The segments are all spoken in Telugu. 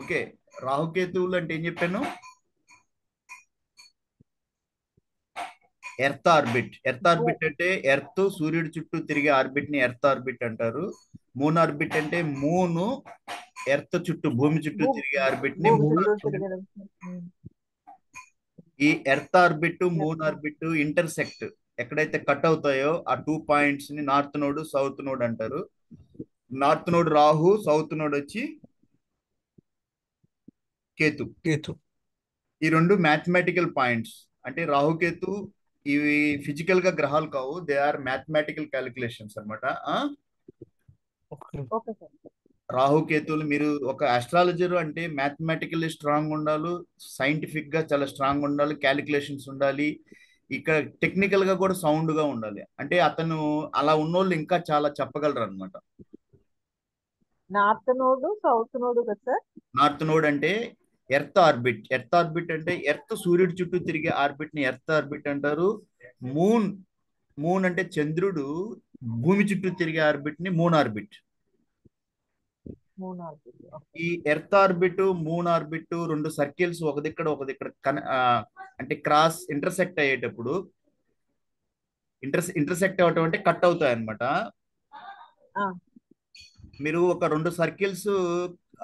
ఓకే, రాహుకేతువులు అంటే ఏం చెప్పాను? Earth orbit. ఎర్త్ భూ- ఆర్బిట్ అంటే ఎర్త్ సూర్యుడి చుట్టూ తిరిగే ఆర్బిట్ ని ఎర్త్ ఆర్బిట్ అంటారు. మూన్ ఆర్బిట్ అంటే మూను ఎర్త్ చుట్టూ, భూమి చుట్టూ భూ తిరిగే ఆర్బిట్ ని భూమి మూన్ చుట్టూ ఆర్బిట్. తిరగడం. ఉమ్. ఈ earth orbit moon earth. Orbit intersect ఎక్కడైతే కట్ అవుతాయో ఆ 2 పాయింట్స్ ని నార్త్ నోడ్ సౌత్ నోడ్ అంటారు. North node Rahu, south node వచ్చి కేతు. కేతు. ఈ రెండు మ్యాథమెటికల్ పాయింట్స్. అంటే రాహుకేతు ఇవి ఫిజికల్ గా గ్రహాలు కావు, దే ఆర్ మ్యాథమెటికల్ క్యాలిక్యులేషన్స్ అనమాట. ఓకే. Okay sir. రాహుకేతువులు, మీరు ఒక ఆస్ట్రాలజర్ అంటే మ్యాథమెటికల్లీ స్ట్రాంగ్ ఉండాలి, సైంటిఫిక్ గా చాలా స్ట్రాంగ్ ఉండాలి, క్యాలిక్యులేషన్స్ ఉండాలి, ఇక్కడ టెక్నికల్ గా కూడా సౌండ్ గా ఉండాలి. అంటే అతను అలా ఉన్నోళ్ళు ఇంకా చాలా చెప్పగలరు అనమాట. నార్త్ నోడు సౌత్ నోడు కదా సార్? నార్త్ నోడ్ అంటే ఎర్త్ ఆర్బిట్. ఎర్త్ ఆర్బిట్ అంటే ఎర్త్ సూర్యుడి చుట్టూ తిరిగే ఆర్బిట్ ని ఎర్త్ ఆర్బిట్ అంటారు. మూన్, మూన్ అంటే చంద్రుడు భూమి చుట్టూ తిరిగే ఆర్బిట్ ని మూన్ ఆర్బిట్. మూనార్బిట్. ఓకే. ఈ ఎర్త్ ఆర్బిట్ మూన్ ఆర్బిట్ రెండు సర్కిల్స్ ఒక దిక్కడ ఒక దిక్కడ అంటే క్రాస్ ఇంటర్సెక్ట్ అయ్యేటప్పుడు, ఇంటర్సెక్ట్ అవ్వటం అంటే కట్ అవుతాయి అనమాట. ఆ, మీరు ఒక రెండు సర్కిల్స్,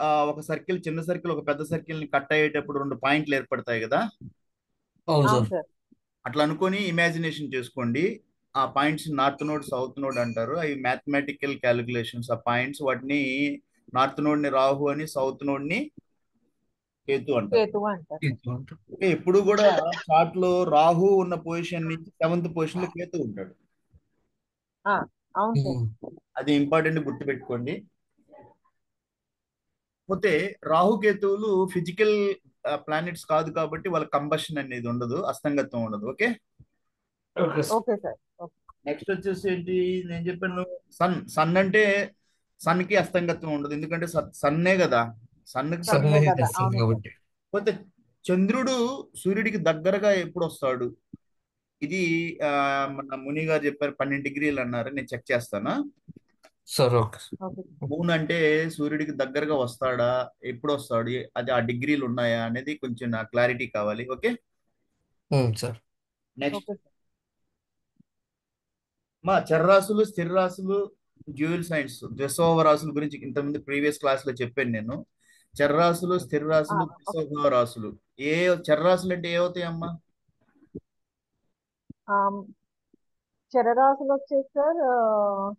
ఒక సర్కిల్ చిన్న సర్కిల్ ఒక పెద్ద సర్కిల్ ని కట్ అయ్యేటప్పుడు రెండు పాయింట్లు ఏర్పడతాయి కదా. అవును అవును సార్. సార్. అట్లా అనుకొని ఇమాజినేషన్ చేసుకోండి. ఆ points north node south node అంటారు. అవి మ్యాథమెటికల్ క్యాలిక్యులేషన్స్. ఆ పాయింట్స్ వాటిని నార్త్ నోడ్ ని రాహు అని, సౌత్ నోడ్ ని కేతు అంటారు. కేతువు అంటారు. కేతు అంటారు. అంటే ఎప్పుడు కూడా చార్ట్ లో రాహు ఉన్న పొజిషన్ నుంచి సెవెంత్ పొజిషన్ లో కేతు ఉంటాడు. ఆ, అవును సార్. ఉమ్. అది ఇంపార్టెంట్, గుర్తుపెట్టుకోండి. పోతే రాహుకేతువులు ఫిజికల్ ప్లానెట్స్ కాదు కాబట్టి వాళ్ళ కంబషన్ అనేది ఉండదు, అస్తంగత్వం ఉండదు. Okay, okay sir. Okay sir. Okay. Next వచ్చేసి ఏంటి నేను చెప్పాను? సన్. సన్ అంటే సన్ కి అస్తంగత్వం ఉండదు, ఎందుకంటే సన్నే కదా. సన్కి సన్ సన్నే కదా, చేస్తుంది అవును సార్. కాబట్టి. పోతే చంద్రుడు సూర్యుడికి దగ్గరగా ఎప్పుడు వస్తాడు? ఇది ఆ, మన ముని గారు చెప్పారు 12 డిగ్రీలు అన్నారు, నేను చెక్ చేస్తానా. Sir okay sir. Okay. Moon అంటే సూర్యుడికి దగ్గరగా వస్తాడా, ఎప్పుడు వస్తాడు, అది ఆ డిగ్రీలు ఉన్నాయా అనేది కొంచెం నా క్లారిటీ కావాలి. Okay, sir. Next okay sir. మా చర్రాసులు, స్థిర రాశులు, డ్యూయల్ సైన్స్, ద్విస్వభావ రాశుల గురించి ఇంతకుముందు ప్రీవియస్ క్లాస్ లో చెప్పాను నేను. చర్రాసులు, స్థిర ఆ, రాశులు, ఓకే. ద్విస్వభావ రాశులు. ఏ చర్రాశులు అంటే ఏమవుతాయమ్మా? చరరాశులు వచ్చేసి సార్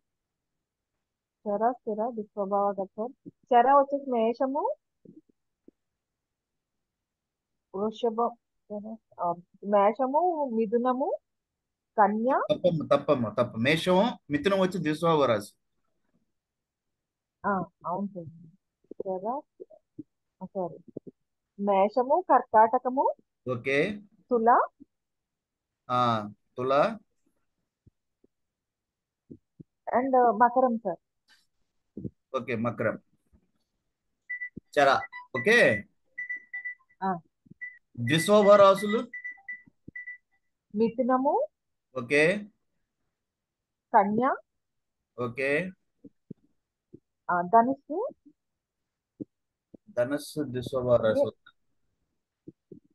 చర స్థిర విశ్వభావ కదా సార్. చర వచ్చేసి మేషము, వృషభం, ఆ, మేషము, మిథునము, కన్య. తప్పమ్మ తప్పమ్మ తప్ప. మేషం, మిథునం వచ్చి ద్విస్వభావ రాశి. ఆ, అవును సార్. చర, సారీ, మేషము, కర్కాటకము, ఓకే. తుల ఆ తుల. అండ్ మకరం సార్. ఓకే, మకరం. చర. ఓకే, ఆ, ద్విస్వభావ రాశులు. మిథునము, ఓకే. కన్య, ఓకే. ధనుస్సు, ధనస్సు ద్విస్వభావ రాశి. మీ-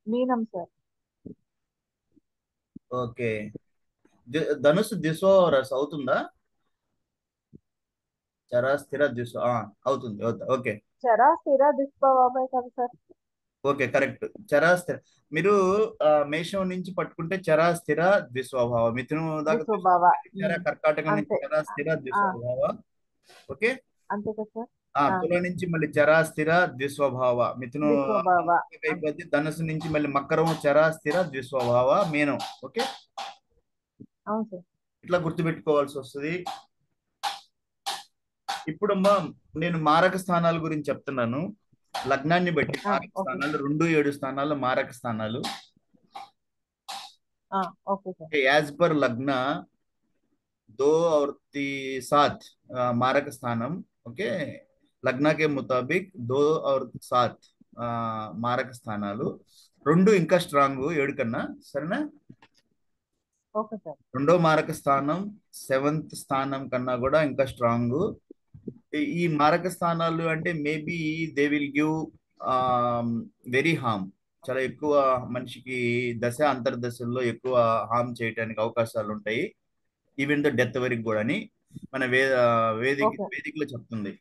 మీనం సార్. ఓకే, ధనుస్సు ద్విస్వభావ రాశి అవుతుందా? చర స్థిర ద్విస్వ అవుతుంది, ఓకే. చర స్థిర విశ్వభావ కదా సార్. Okay, correct. చరా స్థిర. మీరు మేషం నుంచి పట్టుకుంటే చరా స్థిర ద్విస్వభావ, మిథునం దాకా విశ్వభావ. తీసుకుంటే చర, ఉమ్, కర్కాటకం నుంచి అంతే. చరా స్థిర ఆ, ద్విస్వభావ. ఓకే. అంతే కదా సార్. ఆ, తుల నుంచి మళ్ళీ చరా స్థిర ద్విస్వభావ, మిథునం విశ్వభావ. అయిపోద్ది. ధనుసు నుంచి మళ్ళీ మకరం చరా స్థిర ద్విస్వభావ, మీనం. ఓకే, అవును సార్. ఇట్లా గుర్తుపెట్టుకోవాల్సి వస్తుంది. ఇప్పుడమ్మా నేను మారక స్థానాల గురించి చెప్తున్నాను. లగ్నాన్ని బట్టి మారక ఓకే. స్థానాలు 2, 7 స్థానాలు మారక స్థానాలు. Okay sir. యాజ్ పర్ లగ్న 2 और 7 मारक स्थानम. ఓకే, లగ్నా కే ముతాబిక్ 2 और 7 మారక స్థానాలు. రెండు ఇంకా స్ట్రాంగ్ 7 కన్నా. సరేనా? Okay sir. రెండో మారక స్థానం 7th స్థానం కన్నా కూడా ఇంకా స్ట్రాంగ్. ఈ మారక స్థానాలు అంటే maybe they will give very harm, చాలా ఎక్కువ మనిషికి దశ అంతర్దశల్లో ఎక్కువ హార్మ్ చేయడానికి అవకాశాలు ఉంటాయి, ఈవెన్ ద డెత్ వరకు కూడా అని మన ఓకే వేదికలో చెప్తుంది.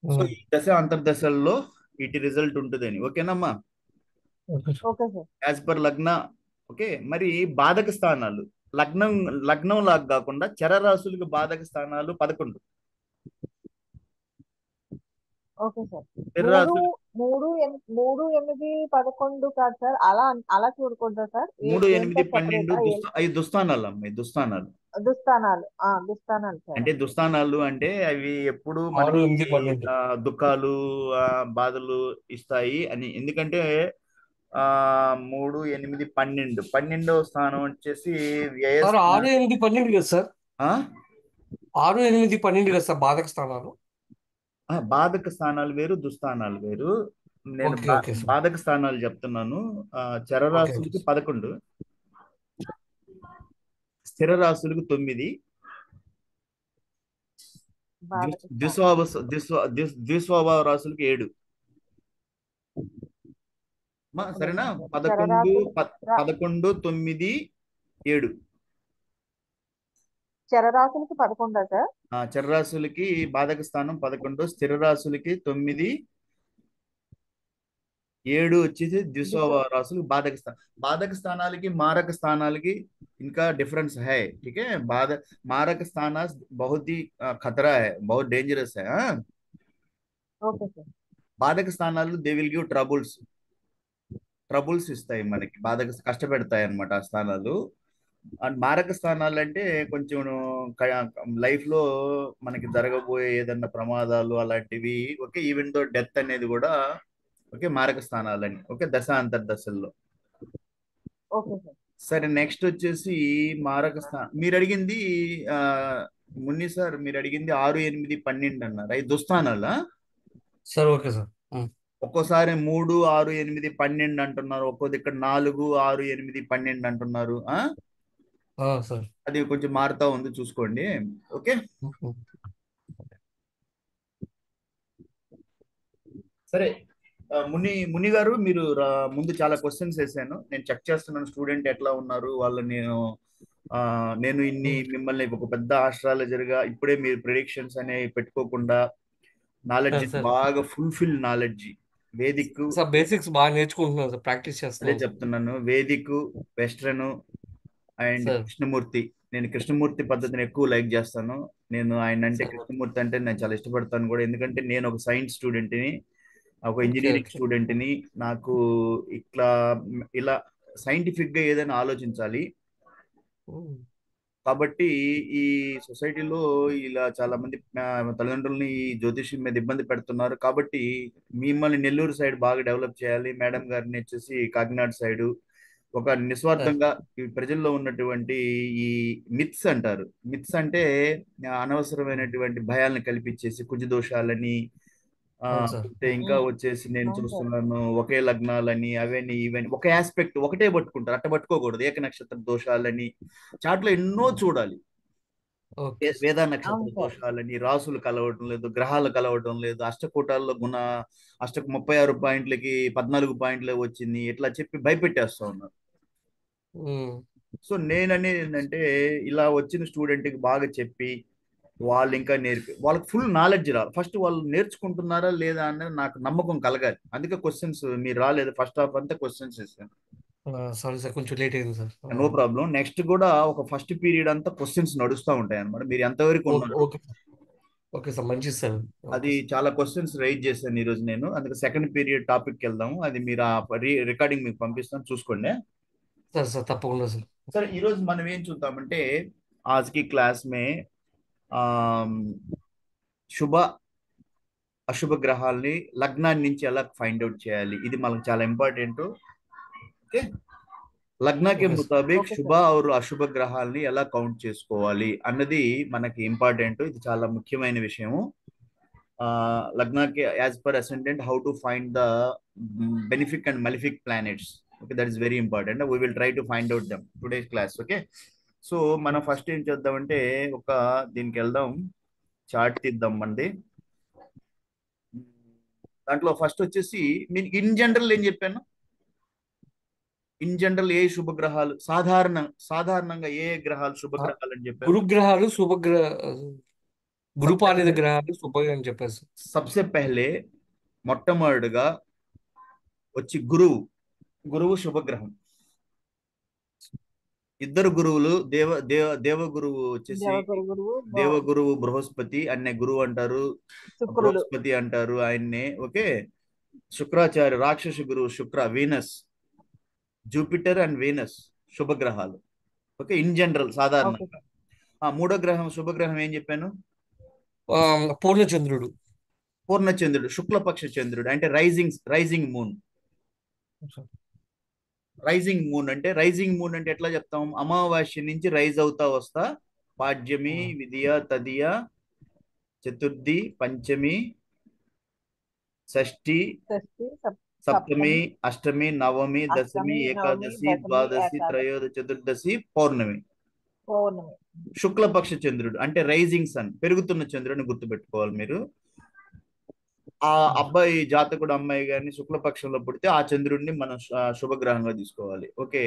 సో ఉమ్, ఈ దశ అంతర్దశల్లో వీటి రిజల్ట్ ఉంటుందని. ఓకేనమ్మా? Okay sir. Okay sir as per లగ్న. ఓకే, మరి బాధక స్థానాలు, లగ్నం లగ్నం లాగా కాకుండా చరరాశులకు బాధక స్థానాలు 11. Okay sir. మూడు చరరాశులు మూడు 8 11 కాదు సార్, అలా అలా చూడకూడదా సార్? 3, ఏం 8, సార్ 12 సెపరేటా ఏం? అవి దుస్థానాలు అమ్మ, ఈ దుస్థానాలు. దుస్థానాలు, దుస్థానాలు సార్. అంటే దుస్థానాలు అంటే అవి ఎప్పుడు 6, మనకి 8, 12. దుఃఖాలు, బాధలు ఇస్తాయి అని. ఎందుకంటే 3, 8, 12, 12వ స్థానం వచ్చేసి సార్ వ్యయస్థానం. 6, 8, 12 కదా సార్? ఆ? 6, 8, 12 కదా సార్ బాధక స్థానాలు? బాధక స్థానాలు వేరు, దుస్థానాలు వేరు. నేను ఓకే ఓకే సార్. బాధక స్థానాలు చెప్తున్నాను. Okay okay చరరాశులకి sir. 11, స్థిర రాశులకు 9, బాధక స్థానం. ద్విస్వభావ రాశులకు 7. ఒక సరేనా? నిమిషం సార్. 11, 11, 9, 7. చరరాశులకి 11 సార్. చరరాశులకి బాధక స్థానం 11, స్థిర రాశులకి 9, 7 వచ్చేసి దిశ ద్విస్వభావ రాశులు బాధక స్థానం. బాధక స్థానాలకి మారక స్థానాలకి इनका डिफरेंस है, ठीक है? बाद मारक स्थान बहुत ही खतरा है, बहुत डेंजरस है. हाँ? Okay sir. బాధక స్థానాలు దే విల్ గివ్ ట్రబుల్స్ ఇస్తాయి మనకి, బాధక కష్టపెడతాయి అన్నమాట ఆ స్థానాలు. అండ్ మారక స్థానాలు అంటే కొంచెం లైఫ్ లో మనకి జరగబోయే ఏదన్నా ప్రమాదాలు అలాంటివి. ఓకే, ఈవెన్ దో డెత్ అనేది కూడా ఓకే మారక స్థానాలని. ఓకే, దశ అంతర్దశల్లో. Okay sir. సరే, నెక్స్ట్ వచ్చేసి మారక స్థానం మీరు అడిగింది. ఆ మున్ని సార్, మీరు అడిగింది 6, 8, 12 అన్నారు, అవి దుస్థానాలా? Sir okay sir. ఒక్కోసారి 3, 6, 8, 12 అంటున్నారు, ఒక్కోది ఇక్కడ 4, 6, 8, 12 అంటున్నారు. సార్. అది కొంచెం మారుతా ఉంది, చూసుకోండి. ఓకే, ఉమ్, సరే. ముని గారు, మీరు ముందు చాలా క్వశ్చన్స్ వేసాను, నేను చెక్ చేస్తున్నాను స్టూడెంట్ ఎట్లా ఉన్నారు వాళ్ళని. నేను మిమ్మల్ని ఒక పెద్ద ఆస్ట్రాలజర్గా ఇప్పుడే మీరు ప్రిడిక్షన్స్ అనేవి పెట్టుకోకుండా నాలెడ్జ్, సార్ బాగా fulfil knowledge, Vedic. Sir basics బాగా నేర్చుకుంటున్నాను సార్, ప్రాక్టీస్ అదే చేస్తున్నాను సార్. చెప్తున్నాను, Vedic, western and sir Krishnamurthy. నేను కృష్ణమూర్తి పద్ధతిని ఎక్కువ లైక్ చేస్తాను. నేను ఆయన అంటే, సార్ కృష్ణమూర్తి అంటే నేను చాలా ఇష్టపడతాను కూడా. ఎందుకంటే నేను ఒక సైన్స్ స్టూడెంట్ని, ఒక ఓకే ఇంజనీరింగ్ ఓకే. స్టూడెంట్ని. నాకు ఇట్లా ఇలా సైంటిఫిక్ గా ఏదైనా ఆలోచించాలి. ఉమ్, కాబట్టి ఈ సొసైటీలో ఇలా చాలా మంది తల్లిదండ్రుల్ని ఈ జ్యోతిష్యం మీద ఇబ్బంది పెడుతున్నారు. కాబట్టి మిమ్మల్ని నెల్లూరు సైడ్ బాగా డెవలప్ చేయాలి, మేడం గారిని వచ్చేసి కాకినాడ సైడ్ ఒక సార్ నిస్వార్థంగా ఈ ప్రజల్లో ఉన్నటువంటి ఈ మిత్స్ అంటారు. మిత్స్ అంటే అనవసరమైనటువంటి భయాలను కల్పించేసి కుజ దోషాలని, అవును సార్. అంటే ఇంకా వచ్చేసి నేను అవును సార్. చూస్తున్నాను ఒకే లగ్నాలని అవన్నీ ఇవన్నీ ఒక ఆస్పెక్ట్ ఒకటే పట్టుకుంటారు, అట్ట పట్టుకోకూడదు. ఏక నక్షత్ర దోషాలని చాట్లో ఎన్నో చూడాలి. Okay sir. వేద నక్షత్ర అవును సార్. దోషాలని, రాసులు కలవటం లేదు, గ్రహాలు కలవటం లేదు, అష్టకూటాల్లో అష్టకు 36 పాయింట్లకి 14 పాయింట్లే వచ్చింది, ఇట్లా చెప్పి భయపెట్టేస్తా ఉన్నారు. అవును సో నేననేది ఏంటంటే, ఇలా వచ్చిన స్టూడెంట్ కి బాగా చెప్పి వాళ్ళు ఇంకా వాళ్ళకి ఫుల్ నాలెడ్జ్ రావాలి. ఫస్ట్ వాళ్ళు నేర్చుకుంటున్నారా లేదా అనేది నాకు నమ్మకం కలగాలి. అందుకే క్వశ్చన్స్ మీరు రాలేదు, ఫస్ట్ హాఫ్ అంతా క్వశ్చన్స్ ఇస్తాను. సారీ సార్, కొంచెం లేట్ అయింది సార్. No problem. నెక్స్ట్ కూడా ఒక ఫస్ట్ పీరియడ్ అంతా క్వశ్చన్స్ నడుస్తూ ఉంటాయి అన్నమాట. మీరు ఎంతవరకు ఓకే ఉన్నారు, ఓకే ఓకే సార్, మంచిది సార్. ఓకే అది సార్. చాలా క్వశ్చన్స్ రైజ్ చేశాను ఈ రోజు నేను. అందుకే సెకండ్ పీరియడ్ టాపిక్ వెళ్దాము. అది మీరు ఆ రికార్డింగ్ మీకు పంపిస్తాను, చూసుకోండి. సార్ సార్ తప్పకుండా సార్. సరే, ఈ రోజు మనం ఏం చూద్దామంటే, ఆజ్కి క్లాస్ మే శుభ అశుభ గ్రహాలని లగ్నాన్ని నుంచి ఎలా ఫైండ్ అవుట్ చేయాలి, ఇది మనకు చాలా ఇంపార్టెంట్. ఓకే, లగ్నా కే ఓకే సార్. ముతాబిక్ ఓకే శుభ సార్. और అశుభ గ్రహాలని ఎలా కౌంట్ చేసుకోవాలి అన్నది మనకి ఇంపార్టెంట్. ఇది చాలా ముఖ్యమైన విషయము. లగ్నా కే as per ascendant how to find the benefic and malefic planets. Okay, that is very important. We will try to find out them today's class. Okay, so మనం ఓకే ఫస్ట్ ఏం చేద్దామంటే, దీనికి వెళ్దాం, చార్ట్ తీద్దాం మనది. దాంట్లో ఫస్ట్ వచ్చేసి నేను ఇన్ జనరల్ ఏం చెప్పాను? ఇన్ జనరల్ ఏ శుభగ్రహాలు సాధారణంగా ఏ గ్రహాలు శుభగ్రహాలు అని చెప్పాను? గురుగ్రహాలు శుభగ్రహ सबसे గురుపాలిత पहले గ్రహాలు శుభ అని చెప్పేసి. सबसे पहले మొట్టమొదటిగా వచ్చి గురువు శుభగ్రహం. ఇద్దరు గురువులు దేవగురువు వచ్చేసి గురువు దేవగురువు బృహస్పతి అనే గురువు అంటారు, శుక్రుడు. బృహస్పతి అంటారు ఆయన్నే. ఓకే. శుక్రాచార్య రాక్షస గురువు శుక్ర, వీనస్, జూపిటర్ అండ్ వీనస్ శుభగ్రహాలు. ఓకే, ఇన్ జనరల్ ఓకే సాధారణంగా. సార్. మూడో గ్రహం శుభగ్రహం ఏం చెప్పాను? పూర్ణచంద్రుడు. పూర్ణచంద్రుడు, శుక్లపక్ష చంద్రుడు అంటే రైజింగ్ మూన్. రైజింగ్ మూన్ అంటే ఎట్లా చెప్తాం? అమావాస్య నుంచి రైజ్ అవుతా వస్తా పాడ్యమి, విధియ, తదియ, చతుర్థి, పంచమి, షష్ఠి, షష్ఠి, సప్తమి, సప్తమి, అష్టమి, నవమి, దశమి, అష్టమి, నవమి, ఏకాదశి, దశమి, ద్వాదశి, ఏకాదశి, త్రయోదశి, చతుర్దశి, పౌర్ణమి. పౌర్ణమి. శుక్లపక్ష చంద్రుడు అంటే రైజింగ్ సన్, పెరుగుతున్న చంద్రుడిని గుర్తుపెట్టుకోవాలి మీరు. ఆ అబ్బాయి జాతకుడు అమ్మాయి గాని శుక్లపక్షంలో పుడితే ఆ చంద్రుడిని మనం శుభగ్రహంగా తీసుకోవాలి. ఓకే.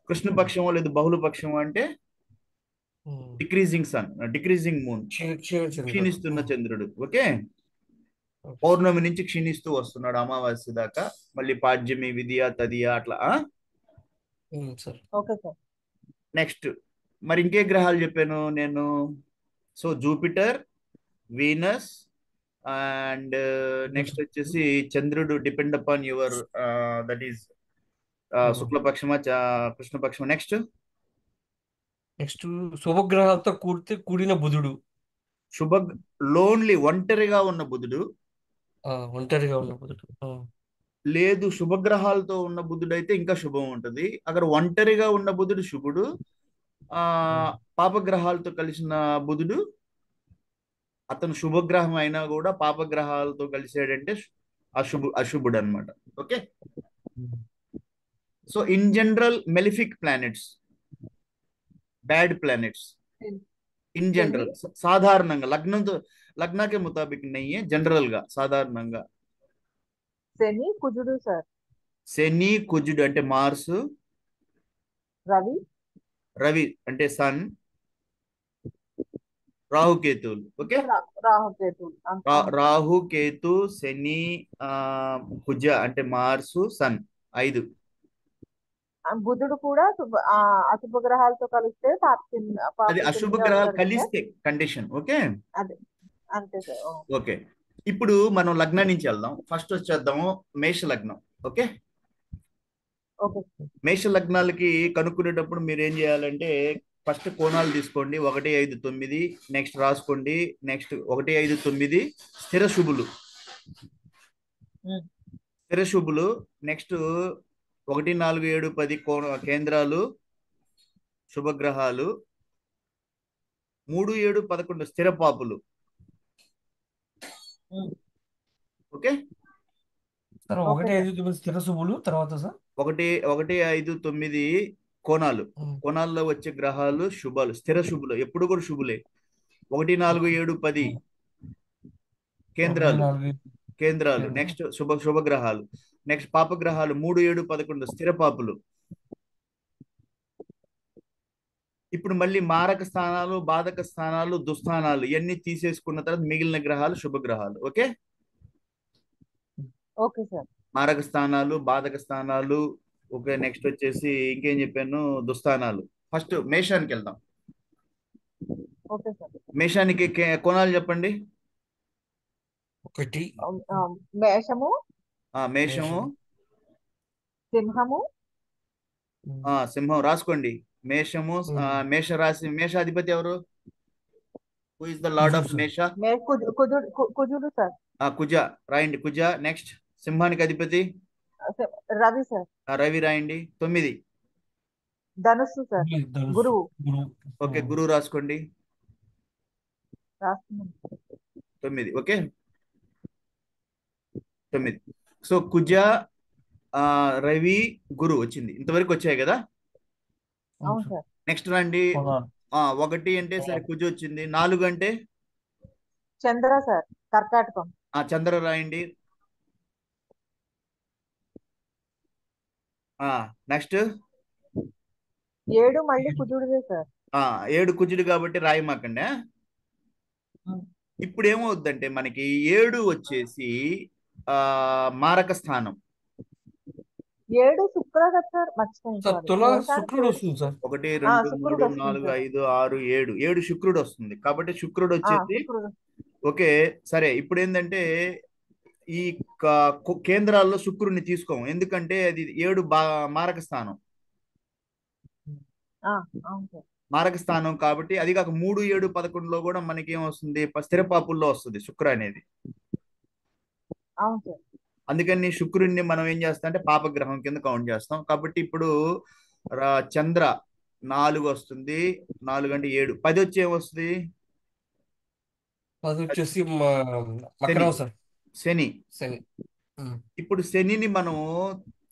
కృష్ణపక్షం లేదు బహుళపక్షం అంటే డిక్రీజింగ్ సన్, డిక్రీజింగ్ మూన్, క్షీణిస్తున్న చంద్రుడు. ఓకే. పౌర్ణమి నుంచి క్షీణిస్తూ వస్తున్నాడు అమావాస్య దాకా, మళ్ళీ పాడ్యమి, విధియ, తదియ అట్లా. Okay sir. నెక్స్ట్ మరి ఇంకే గ్రహాలు చెప్పాను నేను? So Jupiter, Venus and next వచ్చేసి చంద్రుడు depend upon your that is శుక్లపక్షమా కృష్ణపక్షమా. నెక్స్ట్ శుభగ్రహాలతో కూడిన బుధుడు. ఒంటరిగా ఉన్న బుధుడు. లేదు, శుభగ్రహాలతో ఉన్న బుధుడు అయితే ఇంకా శుభం ఉంటది. అక్కడ ఒంటరిగా ఉన్న బుధుడు శుభుడు, పాపగ్రహాలతో కలిసిన బుధుడు అతను శుభగ్రహం అయినా కూడా పాపగ్రహాలతో కలిసాడంటే అశుభుడు అనమాట. Okay. So in general malefic planets, bad planets in general సాధారణంగా లగ్నాకే ముతాబిక్ నయ్యే, జనరల్ గా సాధారణంగా శని, కుజుడు సార్. శని, కుజుడు అంటే మార్స్, రవి అంటే సన్, రాహుకేతువులు. ఓకే. రాహుకేతు, శని, కుజ అంటే మార్సు, సన్, 5. బుధుడు కూడా అశుభ గ్రహాలతో కలిస్తే అది అశుభ గ్రహాలు కలిస్తే కండిషన్. ఓకే. అంతే సార్. ఓకే. ఇప్పుడు మనం లగ్నం నుంచి వెళ్దాం. ఫస్ట్ వచ్చేద్దాము మేష లగ్నం. ఓకే. మేష లగ్నాలకి కనుక్కునేటప్పుడు మీరు ఏం చేయాలంటే ఫస్ట్ కోణాలు తీసుకోండి. 1, 5, 9 నెక్స్ట్ రాసుకోండి. నెక్స్ట్ 1, 5, 9 స్థిర శుభులు. నెక్స్ట్ 1, 4, 7, 10 కేంద్రాలు శుభగ్రహాలు. 3, 7, 11 స్థిర పాపులు. ఓకే. 1, 5, 9 స్థిర శుభులు. తర్వాత సార్ 1, 5, 9 కోణాల్లో వచ్చే గ్రహాలు శుభాలు, స్థిర శుభులు, ఎప్పుడు కూడా శుభులే. 1, 4, 7, 10 కేంద్రాలు. నెక్స్ట్ శుభగ్రహాలు. నెక్స్ట్ పాపగ్రహాలు 3, 7, 11 స్థిర పాపులు. ఇప్పుడు మళ్ళీ మారక స్థానాలు, బాధక స్థానాలు, దుస్థానాలు ఇవన్నీ తీసేసుకున్న తర్వాత మిగిలిన గ్రహాలు శుభగ్రహాలు. ఓకే. Okay sir. మారక స్థానాలు, బాధక స్థానాలు. ఓకే. నెక్స్ట్ వచ్చేసి ఇంకేం చెప్పాను? దుస్థానాలు. ఫస్ట్ మేషానికి వెళ్దాం. Okay sir. మేషానికి కోణాలు చెప్పండి. 1 మేషము, సింహం రాసుకోండి. మేషము, మేషరాశి. మేషాధిపతి ఎవరు? Who is the lord of మేష? కుజుడు సార్. కుజ రాయండి. కుజ. నెక్స్ట్ సింహానికి అధిపతి రవి సార్. రవి రాయండి. 9 ధనుస్సు సార్. గురువు. ఓకే. గురువు రాసుకోండి. 9. ఓకే. 9. సో కుజ, రవి, గురు వచ్చింది. ఇంతవరకు వచ్చాయి కదా. నెక్స్ట్ రండి. 1 అంటే సరే కుజ వచ్చింది. 4 అంటే చంద్ర సార్. కర్కాటకం. చంద్ర రాయండి. నెక్స్ట్ 7 మళ్ళీ కుజుడిదే సార్. 7 కుజుడు కాబట్టి రాయమాకండి. ఇప్పుడు ఏమవుద్దంటే మనకి 7 వచ్చేసి మారక స్థానం. 7 శుక్ర కదా సార్, మర్చిపోయింది సార్ సారీ. తుల మోసానికి శుక్రుడు 7 వస్తుంది సార్. 1 2 శుక్రుడు 3 వస్తుంది 4 సార్. 5 6 7 7 శుక్రుడు వస్తుంది. కాబట్టి శుక్రుడు వచ్చేసి శుక్రుడు. ఓకే. సరే, ఇప్పుడు ఏంటంటే ఈ కేంద్రాల్లో శుక్రుడిని తీసుకోము, ఎందుకంటే అది 7 మారక స్థానం. అవును సార్. మారక స్థానం కాబట్టి అది కాక 3 7 11లో కూడా మనకి ఏమొస్తుంది, స్థిరపాపుల్లో వస్తుంది శుక్ర అనేది. అవును సార్. అందుకని శుక్రుడిని మనం ఏం చేస్తాం అంటే పాపగ్రహం కింద కౌంట్ చేస్తాం. కాబట్టి ఇప్పుడు చంద్ర 4 వస్తుంది, 4 అంటే 7 10 వచ్చి ఏమొస్తుంది, అది వచ్చేసి శని. మకరం సార్. శని. శని. ఇప్పుడు శనిని మనం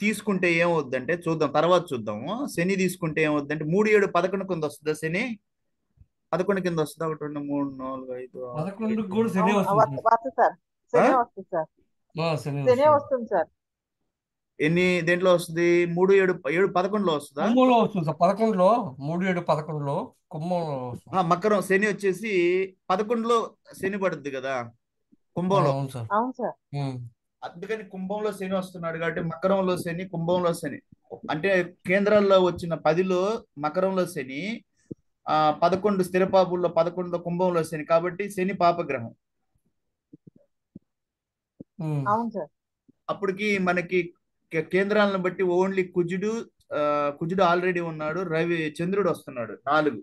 తీసుకుంటే ఏమవుద్దంటే చూద్దాం, తర్వాత చూద్దాము. శని తీసుకుంటే ఏమవుద్దంటే 3 7 11 కింద వస్తుందా శని? 11 కింద వస్తుందా? 1 2 3 4 5 6 11 కూడా శని అవును, వస్తుంది వస్తుంది సార్. శని వస్తుంది సార్. శని శని వస్తుంది. వస్తుంది సార్. ఎన్ని దేంట్లో వస్తుంది? 3 7 7 11లో వస్తుందా? కుంభంలో వస్తుంది సార్. 11లో 3 7 11లో కుంభంలో వస్తుంది. మకరం శని వచ్చేసి 11లో శని పడుద్ది కదా కుంభంలో. అవును సార్. అవును సార్. అందుకని కుంభంలో శని వస్తున్నాడు కాబట్టి మకరంలో శని, కుంభంలో శని. అంటే కేంద్రాల్లో వచ్చిన 10లో మకరంలో శని, 11 స్థిరపాపుల్లో 11లో కుంభంలో శని. కాబట్టి శని పాపగ్రహం. అవును సార్. అప్పటికి మనకి కేంద్రాలను బట్టి ఓన్లీ కుజుడు ఆల్రెడీ ఉన్నాడు, రవి చంద్రుడు వస్తున్నాడు 4.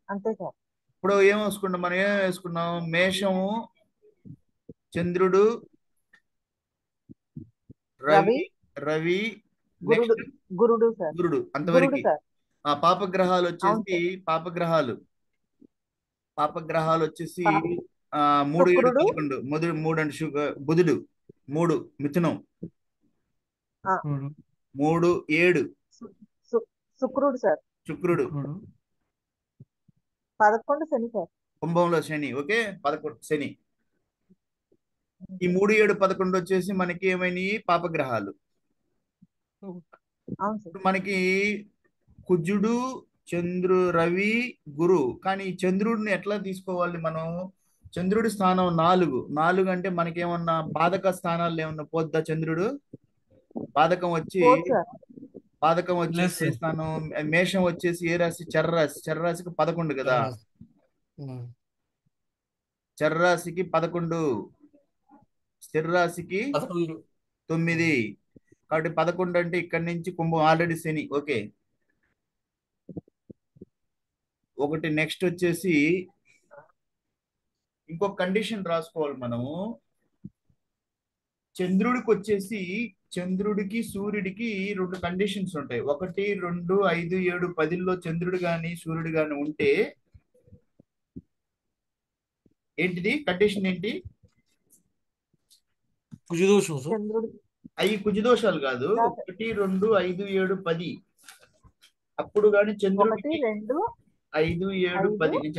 అంతే సార్. ఇప్పుడు ఏం వేసుకున్నాం, మనం ఏం వేసుకున్నాం? మేషము, చంద్రుడు, రవి రవి, నెక్స్ట్ గురుడు సార్. గురుడు. గురుడు అంతవరకు సార్. ఆ పాపగ్రహాలు అవును వచ్చేసి సార్. పాపగ్రహాలు వచ్చేసి పా- 3 7 శుక్రుడు. 11 3 అంటే బుధుడు 3 మిథునం, ఆ, 3 7 శుక్రుడు సార్. శుక్రుడు, 11 శని సార్. కుంభంలో శని. ఓకే, 11 శని. ఈ 3 7 11 వచ్చేసి మనకి ఏమైనాయి? పాపగ్రహాలు. అవును సార్. ఇప్పుడు మనకి కుజుడు, రవి, గురు. కానీ ఈ చంద్రుడిని ఎట్లా తీసుకోవాలి మనం? చంద్రుడి స్థానం 4 అంటే మనకేమన్నా బాధక స్థానాల్లో ఏమన్నా పోద్దా చంద్రుడు? బాధకం వచ్చి పోదు సార్. లేదు ఏ సార్. స్థానం? మేషం వచ్చేసి ఏ రాశి? చర్రాశికి 11 కదా. చర్రాశికి 11, స్థిర రాశికి 11. 9. కాబట్టి 11 అంటే ఇక్కడి నుంచి కుంభం ఆల్రెడీ శని. ఓకే, ఒకటి. నెక్స్ట్ వచ్చేసి ఇంకొక కండిషన్ రాసుకోవాలి మనము. చంద్రుడికి సూర్యుడికి 2 కండిషన్స్ ఉంటాయి. 1 2 5 7 10లో చంద్రుడు గాని సూర్యుడు గాని ఉంటే ఏంటిది కండిషన్ ఏంటి? కుజదోషం సార్. చంద్రుడు. అవి కుజదోషాలు కాదు. 1 2 5 7 10 అప్పుడు గాని చంద్రుడికి 1 2 5 7 10 నేను